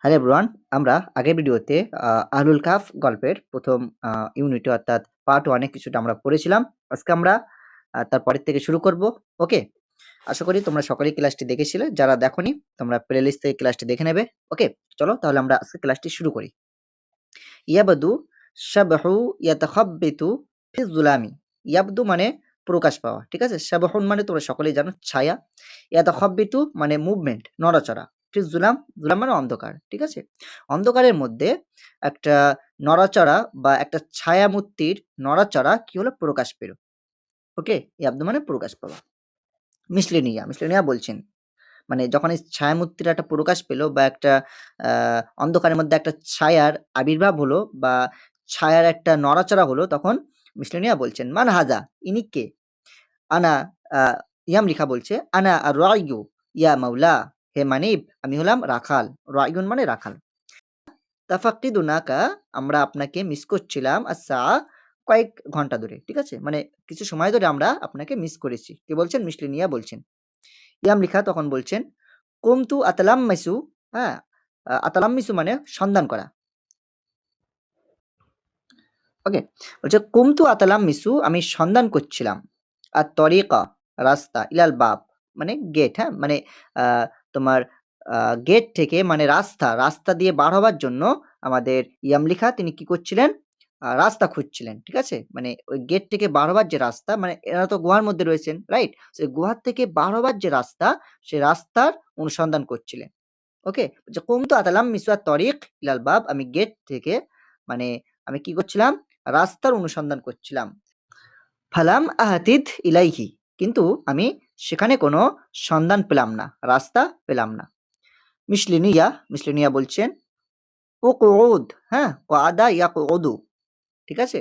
Hello everyone, আমরা আগের ভিডিওতে আহলুল কাহফ গল্পের ১ম ইউনিটে অর্থাৎ পার্ট 1 এ কিছুটা আমরা পড়েছিলাম। আজকে আমরা তার পরের থেকে শুরু করব। ওকে? আশা করি তোমরা সকলেই ক্লাসটি দেখেছিলে। যারা দেখোনি তোমরা প্লেলিস্ট থেকে ক্লাসটি দেখে নেবে। ওকে? চলো তাহলে আমরা আজকে ক্লাসটি শুরু করি। ইয়াবদু শাবহু ইয়াতাখাব্বিতু ফি যুলামি। ইয়াবদু মানে প্রকাশ পাওয়া। ঠিক আছে? শাবহুন মানে তোমরা সকলেই জানো ছায়া। ইয়াতাখাব্বিতু মানে মুভমেন্ট, নড়াচড়া। ফি যুলাম, যুলাম মানে অন্ধকার। ঠিক আছে? অন্ধকারের মধ্যে একটা নড়াচড়া বা একটা ছায়ামূর্তির নড়াচড়া কি হলো? প্রকাশ পেল। ওকে? ইয়াবদু মানে প্রকাশ পাওয়া। মিসলিনিয়া বলছেন। মানে যখন এই ছায়ামূর্তির একটা প্রকাশ পেল বা একটা আ অন্ধকারের মধ্যে একটা ছায়ার আবির্ভাব হলো বা ছায়ার একটা নড়াচড়া হলো তখন মিসলিনিয়া বলছেন, "মান হাযা? ইনি কে?" আনা আ ইয়ামলিখা বলছে, "আনা আর-রা'য়ু ইয়া মাওলা।" হে মানিব, আমি হলাম রাখাল। রা'য়ুন মানে রাখাল। তাফাক্কিদুনাকা আমরা আপনাকে মিস করছিলাম কয়েক ঘন্টা ধরে। ঠিক আছে? মানে কিছু সময় ধরে আমরা আপনাকে মিস করেছি। কে বলছেন? মিসলিনিয়া বলছেন। ইয়ামলিখা তখন বলছেন, কুমতু আতালাম্মাসু, হ্যাঁ? আতালাম্মিসু মানে সন্ধান করা। ওকে? বলছে কুমতু আতালাম্মিসু আমি সন্ধান করছিলাম। তরিকা রাস্তা, ইলাল বাব মানে গেট, হ্যাঁ? মানে আ তোমার আ গেট থেকে মানে রাস্তা দিয়ে বার হবার জন্য আমাদের ইয়ামলিখা তিনি কি করছিলেন? রাস্তা খুঁজছিলেন। ঠিক আছে? মানে ওই গেট থেকে বার হবার যে রাস্তা মানে এরা তো গুহার মধ্যে রয়েছেন, রাইট? সো গুহার থেকে বার হবার যে রাস্তা, সে রাস্তার অনুসন্ধান করছিলেন। ওকে? যে কুমতু আতালাম্মিসু আত-তরিক ইলাল বাব আমি গেট থেকে মানে আমি কি করছিলাম? রাস্তার অনুসন্ধান করছিলাম। ফালাম আহাতিদ ইলাইহি কিন্তু আমি সেখানে কোনো সন্ধান পেলাম না, রাস্তা পেলাম না। মিসলিনিয়া বলছেন, উকউদ, হ্যাঁ? ক্বাদা ইয়াকউদু, ঠিক আছে?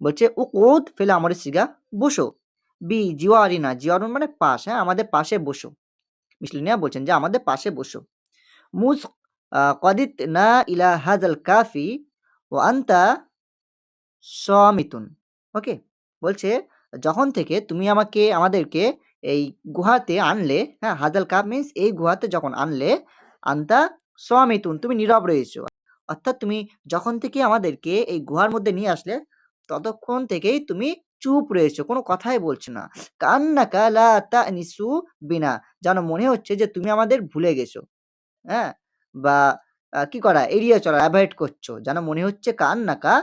বলছে উকউদ ফিল আমরি সিগা বসো। জিওয়ারিনা, জিওয়ারুন মানে পাশ, হ্যাঁ? আমাদের পাশে বসো। মিসলিনিয়া বলছেন যে আমাদের পাশে বসো। মুজ কদিত না ইলা হাযাল কাফি ওয়া আনতা সামিতুন। ওকে? বলছে যখন থেকে তুমি আমাদেরকে এই গুহাতে আনলে, হ্যাঁ? হাদাল কাফ মিনস এই গুহাতে যখন আনলে, আনতা সামিতুন তুমি নীরব রয়েছো। অর্থাৎ তুমি যখন থেকে আমাদেরকে এই গুহার মধ্যে নিয়ে আসলে, ততক্ষণ থেকেই তুমি চুপ রয়েছো। কোনো কথাই বলছো না। কান্নাকা লা তা'নিসু বিনা। যেন মনে হচ্ছে যে তুমি আমাদের ভুলে গেছো। হ্যাঁ? বা কি করা? এড়িয়ে চলা, এভয়েড করছো। যেন মনে হচ্ছে কান্নাকা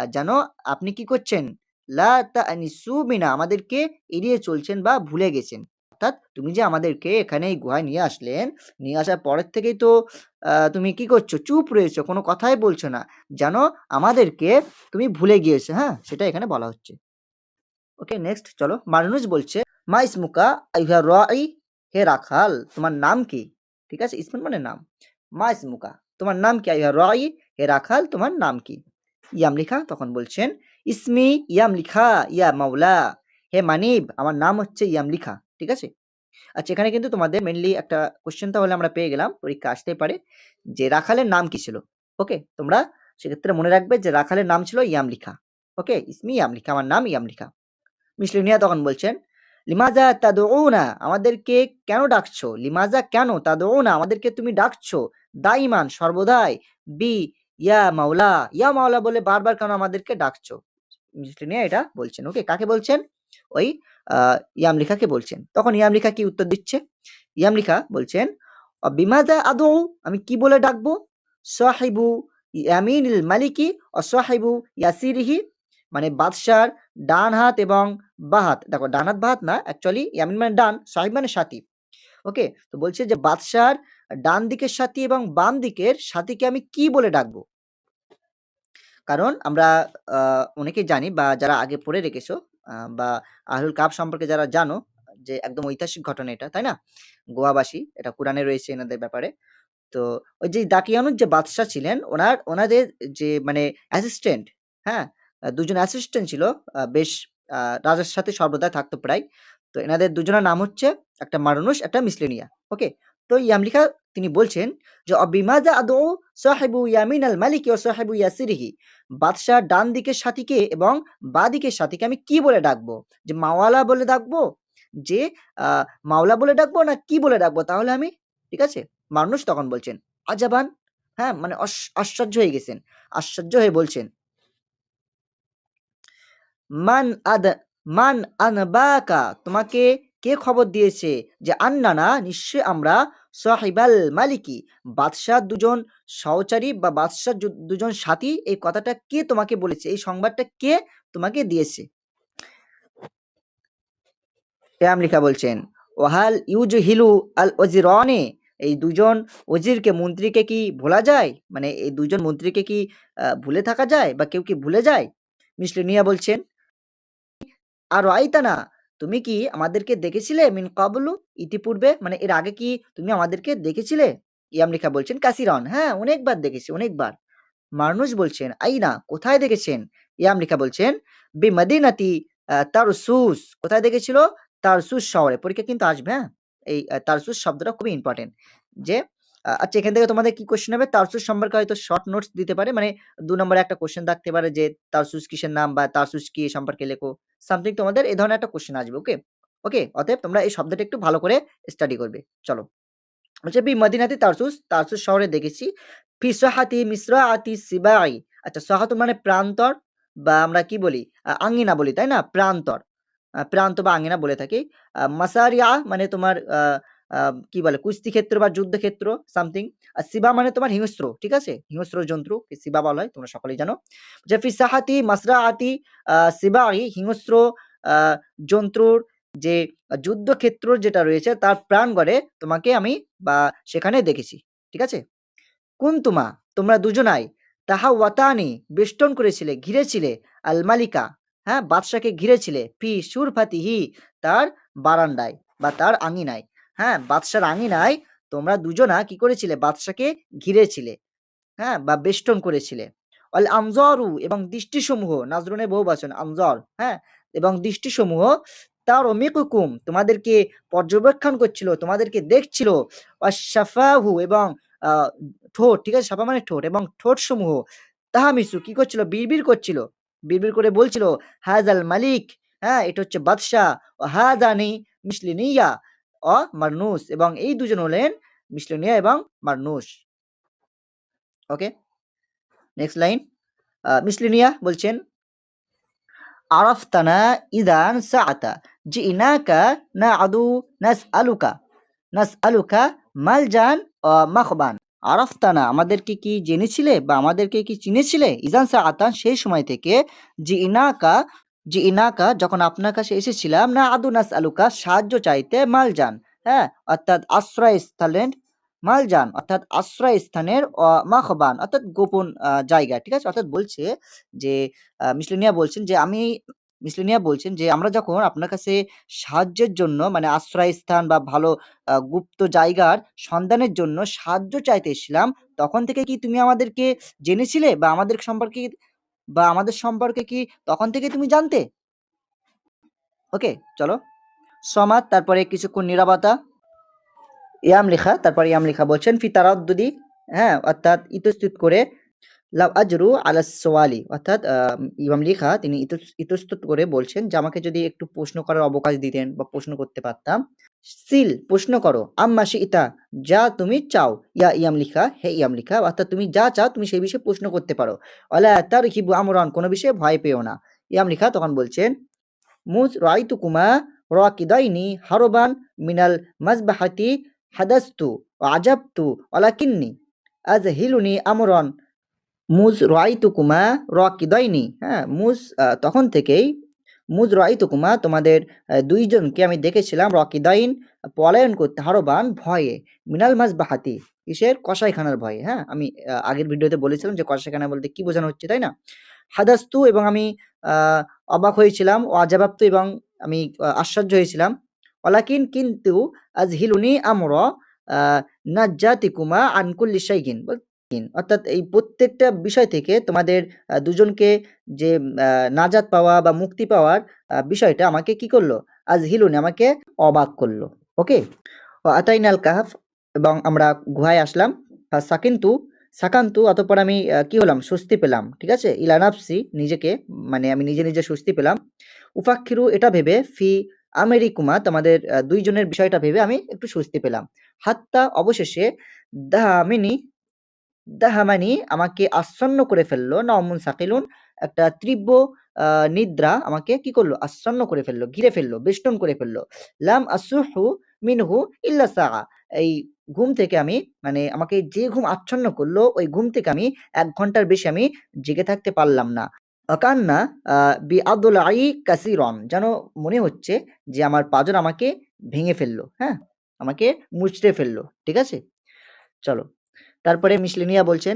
যেন আপনি কি করছেন? লা তা'নিসু বিনা আমাদেরকে এড়িয়ে চলছেন বা ভুলে গেছেন। অর্থাৎ তুমি যে আমাদেরকে এখানে এই গুহায় নিয়ে আসলেন, নিয়ে আসার পরের থেকেই তো তুমি কি করছো? চুপ রয়েছো, কোনো কথাই বলছো না। যেন আমাদেরকে তুমি ভুলে গিয়েছো, হ্যাঁ? সেটা এখানে বলা হচ্ছে। ওকে, নেক্সট চলো। মানুষ বলছে, "মা ইসমুকা আইয়ুহা রাঈ" হে রাখাল, তোমার নাম কি? ঠিক আছে? ইসমান মানে নাম। মা ইসমুকা তোমার নাম কি? আইয়ুহা রাঈ হে রাখাল, তোমার নাম কি? ইয়ামলিখা তখন বলছেন, "ইসমি ইয়ামলিখা ইয়া মাওলা" হে মানিব, আমার নাম হচ্ছে ইয়ামলিখা। ঠিক আছে? আচ্ছা, এখানে কিন্তু তোমাদের মেইনলি একটা কোয়েশ্চেন তাহলে আমরা পেয়ে গেলাম। পরীক্ষায় আসতেই পারে যে রাখালের নাম কি ছিল? ওকে? তোমরা সেক্ষেত্রে মনে রাখবে যে রাখালের নাম ছিল ইয়ামলিখা। ওকে? ইসমি ইয়ামলিখা, আমার নাম ইয়ামলিখা। মিসলিনিয়া তখন বলছেন, লিমাজা তাদউনা আমাদেরকে কেন ডাকছো? লিমাজা কেন? তাদউনা আমাদেরকে তুমি ডাকছো? দাইমান সর্বদাই। বি ইয়া মাওলা, ইয়া মাওলা বলে বারবার কেন আমাদেরকে ডাকছো? মিসলিনিয়া এটা বলছেন। ওকে? কাকে বলছেন? ওই আ ইয়ামলিখাকে বলছেন। তখন ইয়ামলিখা কি উত্তর দিচ্ছে? ইয়ামলিখা বলছেন, বিমাজা আদউ আমি কি বলে ডাকবো? সাহিবু ইয়ামিনিল মালিকি সাহিবু ইয়াসিরিহি মানে বাদশার ডান হাত এবং বাঁ হাত। দেখো ডান হাত বাঁ হাত না, অ্যাকচুয়ালি ইয়ামিন মানে ডান, সাহিব মানে সাথী। ওকে? তো বলছে যে বাদশার ডান দিকের সাথী এবং বাম দিকের সাথীকে আমি কি বলে ডাকবো? কারণ আমরা আ অনেকেই জানি বা যারা আগে পড়ে রেখেছো বা আহলুল কাহফ সম্পর্কে যারা জানো যে একদম ঐতিহাসিক ঘটনা এটা, তাই না? গোয়াবাসী, এটা কুরআনে রয়েছে এনাদের ব্যাপারে। তো ওই যে দাকিয়ানুস যে বাদশা ছিলেন ওনাদের যে মানে অ্যাসিস্ট্যান্ট, হ্যাঁ? ২ জন অ্যাসিস্ট্যান্ট ছিল বেশ আ রাজার সাথে সর্বদা থাকতো প্রায়। তো এনাদের দুজনের নাম হচ্ছে একটা মারনুষ, একটা মিসলিনিয়া। ওকে? তো ইয়ামলিখা তিনি বলছেন যে, "অবিমাযা আদউ সাহিবু ইয়ামিন আল মালিকি ওয়া সাহিবু ইয়াসিরিহি" বাদশার ডান দিকের সাথীকে এবং বাঁ দিকের সাথীকে আমি কি বলে ডাকবো? যে মাওয়ালা বলে ডাকবো? যে আ মাওলা বলে ডাকবো না কি বলে ডাকবো? তাহলে আমি ঠিক আছে? মানুষ তখন বলছেন, "আজাবান! হ্যাঁ, মানে আশ্চর্য হয়ে গেছেন। আশ্চর্য হয়ে বলছেন, মান আদ মান আনবাকা, তোমাকে কে খবর দিয়েছে যে আন্নানা, নিশ্চয় আমরা, সাহিবাল মালিকি, বাদশাহ দুজন সহচারী বা বাদশাহ দুজন সাথী, এই কথাটা কে তোমাকে বলেছে, এই সংবাদটা কে তোমাকে দিয়েছে? আমলিকা বলছেন, ওয়াহাল ইউজহিলু আল ওজিরনে, এই দুজন ওজিরকে, মন্ত্রীকে কি ভোলা যায়? মানে এই দুজন মন্ত্রীকে কি ভুলে থাকা যায় বা কেউ কি ভুলে যায়? মিসলিনিয়া বলছেন, আর আইতানা, তুমি কি আমাদেরকে দেখেছিলে মিন কাবলু, ইতিপূর্বে, মানে এর আগে কি তুমি আমাদেরকে দেখেছিলে? ইয়ামলিকা বলছেন, কাসিরন, হ্যাঁ অনেকবার দেখেছি, অনেকবার। মারনুষ বলছেন, আইনা, কোথায় দেখেছেন? ইয়ামলিকা বলছেন, বিমাদিনাতি তারসুস, কোথায় দেখেছিল? তারসুস শহরে। পরীক্ষা কিন্তু আসবে, হ্যাঁ, এই তারসুস শব্দটা খুবই ইম্পর্টেন্ট। যে আচ্ছা, এখান থেকে তোমাদের কি কোশ্চেন হবে? তারসুস সম্পর্কে হয়তো শর্ট নোটস দিতে পারে, মানে ২ নম্বরে একটা কোশ্চেন থাকতে পারে যে তারসুস কিসের নাম বা তারসুস কি, এ সম্পর্কে লেখো। সামথিং তোমাদের এই ধরনের একটা কোশ্চেন আসবে। ওকে? ওকে? অতএব তোমরা এই শব্দটা একটু ভালো করে স্টাডি করবে। চলো। বলছে মদিনাতি তারসুস, তারসুস শহরে দেখেছি। ফি সাহাতি মিসরাআতি সিবাই। আচ্ছা, সাহাতু মানে প্রান্তর, বা আমরা কি বলি? আঙ্গিনা বলি, তাই না? প্রান্তর। প্রান্ত বা আঙ্গিনা বলে থাকি। মাসারিয়া মানে তোমার কি বলে? কুস্তি ক্ষেত্র বা যুদ্ধক্ষেত্র, সামথিং। আর সিবা মানে তোমার হিংস্র, ঠিক আছে? হিংস্র জন্তু সিবা বলা হয়, তোমরা সকলেই জানো। যে ফি সাহাতি মাসরাআতি সিবাই, হিংস্র আ জন্তুর যে যুদ্ধক্ষেত্র যেটা রয়েছে তার প্রাণগড়ে তোমাকে আমি বা সেখানে দেখেছি। ঠিক আছে? কুনতুমা, তোমরা দুজনাই, তাহাওয়াতানি, বেষ্টন করেছিলে, ঘিরেছিলে, আল মালিকা, হ্যাঁ, বাদশাকে ঘিরেছিলে, ফি সুরফাতিহি, তার বারান্দায় বা তার আঙিনায়। হ্যাঁ, বাদশার আঙিনায় তোমরা দুজনা কি করেছিলে? বাদশাকে ঘিরেছিলে, হ্যাঁ, বা বেষ্টন করেছিলে। অল আমজরু, এবং দৃষ্টিসমূহ, নাজরুনের বহুবচন আমজর, হ্যাঁ, এবং দৃষ্টিসমূহ, তার অমিকুকুম, তোমাদেরকে পর্যবেক্ষণ করছিল, তোমাদেরকে দেখছিল। অশাফাহু, এবং আহ, ঠোঁট, ঠিক আছে, সাফা মানে ঠোঁট, এবং ঠোঁট সমূহ, তাহামিসু, কি করছিল? বিড়বিড় করছিল, বিড়বিড় করে বলছিল, হাজাল মালিক, হ্যাঁ, এটা হচ্ছে বাদশাহ, ও হাজানি মিসলিনিয়া, মারনুস, এবং এই দুজন হলেন মিসলিনিয়া এবং মারনুস। ওকে, নেক্সট লাইন। মিসলিনিয়া বলছেন, আরাফতানা ইদান সাআতা জিনাকা নাআদু নাসআলুকা নাসআলুকা মালজান মাখবান। আরাফতানা, আমাদেরকে কি জেনেছিলে বা আমাদেরকে কি চিনেছিলে? ইজান সাআতা, সেই সময় থেকে। জিনাকা, জিনাকা, যখন আপনার কাছে এসেছিলাম, না আদু নাসআলুকা, সাহায্য চাইতে, মালজান, হ্যাঁ, অর্থাৎ আশ্রয়স্থলের, মালজান অর্থাৎ আশ্রয়স্থানের, মাখবান অর্থাৎ গোপন জায়গা। ঠিক আছে? অর্থাৎ বলছে যে মিসলিনিয়া বলছেন যে আমরা যখন আপনার কাছে সাহায্যের জন্য, মানে আশ্রয়স্থান বা ভালো গুপ্ত জায়গার সন্ধানের জন্য সাহায্য চাইতে এসেছিলাম, তখন থেকে কি তুমি আমাদেরকে জেনেছিলে বা আমাদের সম্পর্কে কি তখন থেকে তুমি জানতে? ওকে, চলো। সমাদ, তারপরে কিছুক্ষণ নীরবতা। ইয়াম লেখা, তারপরে ইয়াম লেখা বলছেন, ফি তারাদ্দুদি, হ্যাঁ, অর্থাৎ ইতস্তত করে, লাউ আজরু আলা সোয়ালি, অর্থাৎ ইমাম লিখা তিনি ইতস্তত করে বলছেন যে আমাকে যদি একটু প্রশ্ন করার অবকাশ দিতেন বা প্রশ্ন করতে পারতাম। সিল, প্রশ্ন করো, আম্মা ইতা, যা তুমি চাও, ইয়া ইয়াম লিখা, হে ইয়াম লিখা, অর্থাৎ তুমি যা চাও তুমি সেই বিষয়ে প্রশ্ন করতে পারো। ওয়ালা তারহিবু আমরান, কোনো বিষয়ে ভয় পেও না। ইয়াম লিখা তখন বলছেন, মুজ রাইতুকুমা রাকিদাইনি হারবান মিনাল মাজবাহাতি হাদাস্তু আজাবতু ওয়ালাকিন্নি আজহিলুনি আমরান মুজ রাইতুকুমা রাকিদাইনি, হ্যাঁ, তখন থেকেই, মুজ রাইতুকুমা, তোমাদের দুইজনকে আমি দেখেছিলাম, রাকিদাইন, পলায়ন করতে, হারবান, ভয়ে, মিনাল মাজবাহাতি, কিসের? কসাইখানার ভয়ে। হ্যাঁ, আমি আগের ভিডিওতে বলেছিলাম যে কসাইখানা বলতে কি বোঝানো হচ্ছে, তাই না? হাদাস্তু, এবং আমি আহ, অবাক হয়েছিলাম, ও আজাবাবতু, এবং আমি আশ্চর্য হয়েছিলাম। ওয়ালাকিন, কিন্তু, আজহিলুনি আমর নাজ্জাতিকুমা আন কুল্লি শাইইন, অর্থাৎ এই প্রত্যেকটা বিষয় থেকে তোমাদের দুজনকে যে নাজাত পাওয়া বা মুক্তি পাওয়ার বিষয়টা আমাকে কি করলো? আজহিলুনি, আমাকে অবাক করলো। ওকে, আতাইনাল কাহাফ, এবং আমরা গুহায় আসলাম। সাকিন্তু, সাকান্তু, অতঃপর আমি কি হলাম? স্বস্তি পেলাম। ঠিক আছে? ইলা নাফসি, নিজেকে, মানে আমি নিজে নিজে স্বস্তি পেলাম। উফাক্ষিরু, এটা ভেবে, ফি আমেরিকুমা, তোমাদের দুইজনের বিষয়টা ভেবে আমি একটু স্বস্তি পেলাম। হাত্তা, অবশেষে, দামিনী, দাহামানি আমাকে আচ্ছন্ন করে ফেললো, নাওমুন সাকিলুন একটা তীব্র নিদ্রা আমাকে কি করলো? আচ্ছন্ন করে ফেললো, ঘিরে ফেললো, বেষ্টন করে ফেললো। লাম আসুহু মিনহু ইল্লা সাআ এই ঘুম থেকে আমি মানে আমাকে যে ঘুম আচ্ছন্ন করলো, ওই ঘুম থেকে আমি ১ ঘন্টার বেশি আমি জেগে থাকতে পারলাম না। অকান্না বিআদলাঈ কাসীরান যেন মনে হচ্ছে যে আমার পাঁজর আমাকে ভেঙে ফেললো, হ্যাঁ? আমাকে মুচড়ে ফেললো। ঠিক আছে? চলো। তারপরে মিস লিনিয়া বলছেন,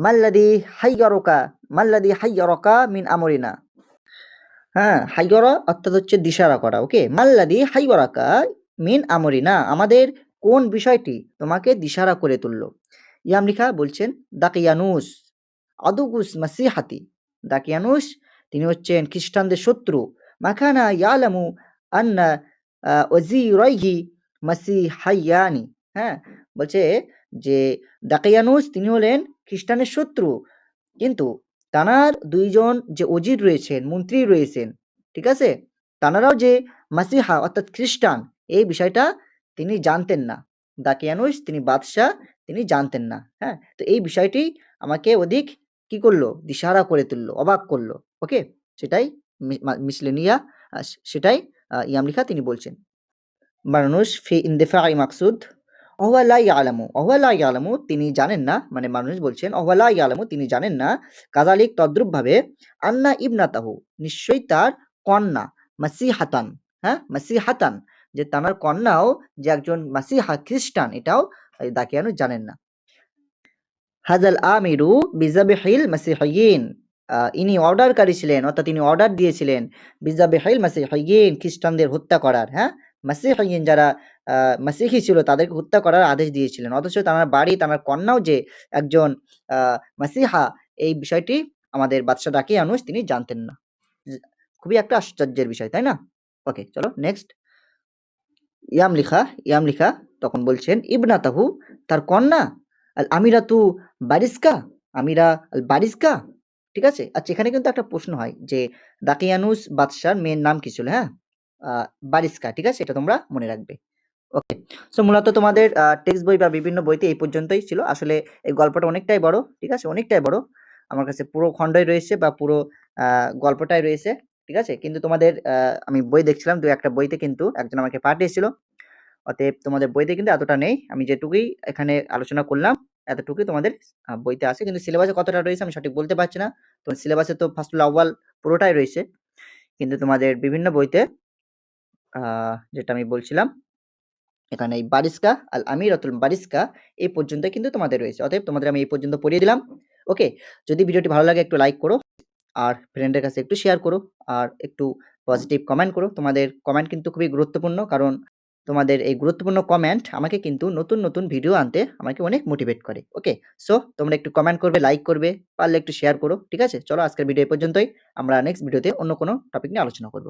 মাল্লাযী হায়্যারাকা মাল্লাযী হায়্যারাকা মিন আমরিনা। হ্যাঁ, হাইয়রা অর্থাৎ হচ্ছে দিশারা করা। ওকে? মাল্লাযী হায়্যারাকা মিন আমরিনা আমাদের কোন বিষয়টি তোমাকে দিশারা করে তুলল? ইয়ামলিখা বলছেন, দাকিয়ানুস আদুগুস মাসিহাতি। দাকিয়ানুস তিনি হচ্ছেন খ্রিস্টানদের শত্রু। মাখানা ইয়ালামু আন্না ওয়াজিরাইহি মাসিহাইয়ানি। হ্যাঁ? বলছে যে দাকিয়ানুস তিনি হলেন খ্রিস্টানের শত্রু। কিন্তু তানার ২ জন যে অজির রয়েছেন, মন্ত্রী রয়েছেন, ঠিক আছে? তানারাও যে মাসিহা অর্থাৎ খ্রিস্টান এই বিষয়টা তিনি জানতেন না। দাকিয়ানুস তিনি বাদশাহ, তিনি জানতেন না। হ্যাঁ? তো এই বিষয়টি আমাকে অধিক কি করলো? দিশাহারা করে তুললো, অবাক করলো। ওকে? সেটাই মিসলেনিয়া সেটাই ইয়ামলিখা তিনি বলছেন। মানুষ ফি ইনদিফাই মাকসুদ ওহুয়া লা ইয়ালামু ওহুয়া লা ইয়ালামু তিনি জানেন না মানে মানুষ বলছেন ওহুয়া লা ইয়ালামু তিনি জানেন না কাযালিক তদ্রূপভাবে আন্না ইবনাতাহু নিশ্চয়ই তার কন্যা মাসিহাতান হ্যাঁ মাসিহাতান যে তার কন্যাও যে একজন মাসিহা খ্রিস্টান এটাও দাকিয়ানুস জানেন না। হাজাল আমিরু বিজাবিহিল মাসিহিয়িন ইনি অর্ডারকারী ছিলেন অর্থাৎ তিনি অর্ডার দিয়েছিলেন বিজাবিহিল মাসিহিয়িন খ্রিস্টানদের হত্যা করার। হ্যাঁ? মাসিহিয়িন যারা মাসিহি ছিল তাদেরকে হত্যা করার আদেশ দিয়েছিলেন। অথচ তার বাড়ি তার কন্যাও যে একজন মাসিহা এই বিষয়টি আমাদের বাদশা দাকিয়ানুস তিনি জানতেন না। খুবই একটা আশ্চর্যের বিষয়, তাই না? ওকে, চলো নেক্সট। ইয়ামলিখা তখন বলছেন ইবনাতাহু তার কন্যা আল আমিরাতু বারিস্কা আমিরা আল বারিস্কা। ঠিক আছে? আচ্ছা এখানে কিন্তু একটা প্রশ্ন হয় যে দাকিয়ানুস বাদশার মেয়ের নাম কি ছিল? হ্যাঁ? বারিস্কা। ঠিক আছে? এটা তোমরা মনে রাখবে। ওকে। সো মূলত তোমাদের টেক্সট বই বা বিভিন্ন বইতে এই পর্যন্তই ছিল। আসলে এই গল্পটা অনেকটাই বড়। ঠিক আছে? অনেকটাই বড়। আমার কাছে পুরো খণ্ডই রয়েছে বা পুরো গল্পটাই রয়েছে। ঠিক আছে? কিন্তু তোমাদের আমি বই দেখছিলাম ২-১ টা বইতে কিন্তু একজন আমাকে পাঠিয়েছিল। অতএব তোমাদের বইতে কিন্তু এতটা নেই। আমি যেটুকুই এখানে আলোচনা করলাম, এতটুকুই তোমাদের বইতে আছে। কিন্তু সিলেবাসে কতটা রয়েছে আমি সঠিক বলতে পারছি না। তোমার সিলেবাসে তো ফাসলুল আউয়াল পুরোটাই রয়েছে। কিন্তু তোমাদের বিভিন্ন বইতে যেটা আমি বলছিলাম, এখানে এই বারিস্কা, আল আমিরাতুল বারিস্কা এই পর্যন্তই কিন্তু তোমাদের রয়েছে। অতএব তোমাদের আমি এই পর্যন্ত পড়িয়ে দিলাম। ওকে? যদি ভিডিওটি ভালো লাগে একটু লাইক করো, আর ফ্রেন্ডের কাছে একটু শেয়ার করো, আর একটু পজিটিভ কমেন্ট করো। তোমাদের কমেন্ট কিন্তু খুবই গুরুত্বপূর্ণ। কারণ তোমাদের এই গুরুত্বপূর্ণ কমেন্ট আমাকে কিন্তু নতুন, নতুন ভিডিও আনতে আমাকে অনেক মোটিভেট করে। ওকে? সো তোমরা একটু কমেন্ট করবে, লাইক করবে, পারলে একটু শেয়ার করো। ঠিক আছে? চলো আজকের ভিডিও এই পর্যন্তই। আমরা নেক্সট ভিডিওতে অন্য কোনো টপিক নিয়ে আলোচনা করব।